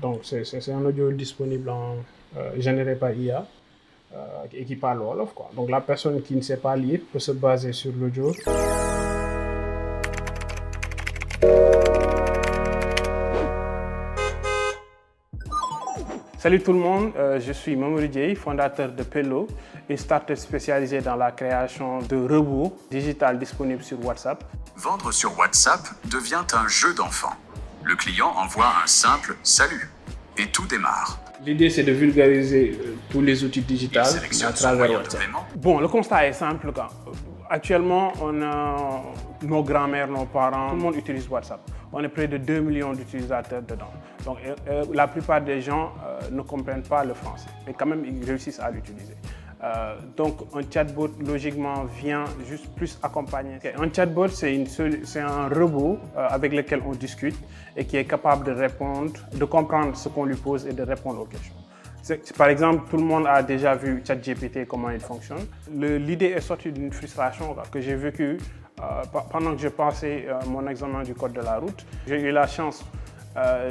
Donc c'est un audio disponible généré par IA et qui parle Wolof, quoi. Donc la personne qui ne sait pas lire peut se baser sur l'audio. Salut tout le monde, je suis Mamoudou Dieye, fondateur de Pello, une startup spécialisée dans la création de robots digital disponibles sur WhatsApp. Vendre sur WhatsApp devient un jeu d'enfant. Le client envoie un simple « Salut » et tout démarre. L'idée, c'est de vulgariser tous les outils digitaux à travers WhatsApp. Bon, le constat est simple. Actuellement, nos grands-mères, nos parents, tout le monde utilise WhatsApp. On est près de 2 millions d'utilisateurs dedans. Donc, la plupart des gens ne comprennent pas le français, mais quand même, ils réussissent à l'utiliser. Donc, un chatbot, logiquement, vient juste plus accompagner. Un chatbot, c'est un robot avec lequel on discute et qui est capable de répondre, de comprendre ce qu'on lui pose et de répondre aux questions. Par exemple, tout le monde a déjà vu ChatGPT, comment il fonctionne. L'idée est sortie d'une frustration que j'ai vécue pendant que je passais mon examen du code de la route. J'ai eu la chance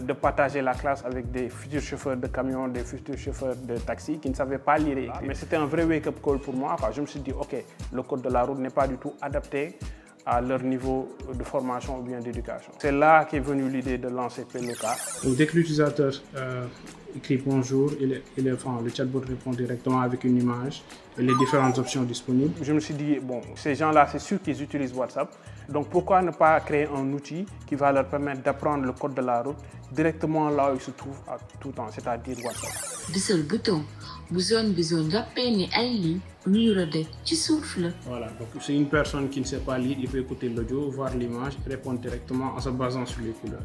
de partager la classe avec des futurs chauffeurs de camions, des futurs chauffeurs de taxi qui ne savaient pas lire et écrire. Mais c'était un vrai wake-up call pour moi. Je me suis dit, OK, le code de la route n'est pas du tout adapté à leur niveau de formation ou bien d'éducation. C'est là qu'est venue l'idée de lancer Pelloka. Dès que l'utilisateur écrit bonjour, le chatbot répond directement avec une image et les différentes options disponibles. Je me suis dit, bon, ces gens-là, c'est sûr qu'ils utilisent WhatsApp. Donc pourquoi ne pas créer un outil qui va leur permettre d'apprendre le code de la route directement là où ils se trouvent à tout temps, c'est-à-dire WhatsApp. Voilà, donc c'est une personne qui ne sait pas lire, il peut écouter l'audio, voir l'image et répondre directement en se basant sur les couleurs.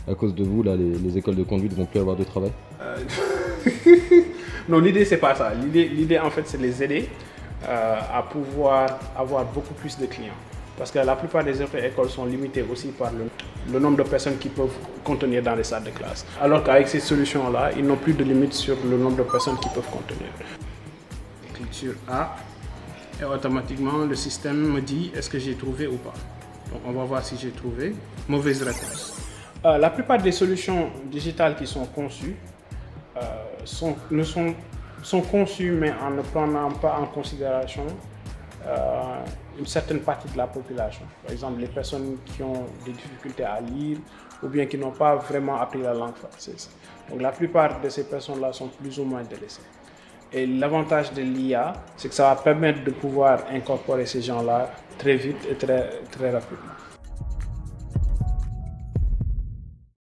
À cause de vous, là, les écoles de conduite vont plus avoir de travail? Non, l'idée, c'est pas ça. L'idée, en fait, c'est de les aider à pouvoir avoir beaucoup plus de clients. Parce que la plupart des autres écoles sont limitées aussi par le nombre de personnes qu'ils peuvent contenir dans les salles de classe. Alors qu'avec ces solutions-là, ils n'ont plus de limite sur le nombre de personnes qu'ils peuvent contenir. Je clique sur A et automatiquement, le système me dit est-ce que j'ai trouvé ou pas. Donc, on va voir si j'ai trouvé. Mauvaise réponse. La plupart des solutions digitales qui sont conçues sont conçues, mais en ne prenant pas en considération une certaine partie de la population. Par exemple, les personnes qui ont des difficultés à lire ou bien qui n'ont pas vraiment appris la langue française. Donc la plupart de ces personnes-là sont plus ou moins délaissées. Et l'avantage de l'IA, c'est que ça va permettre de pouvoir incorporer ces gens-là très vite et très rapidement.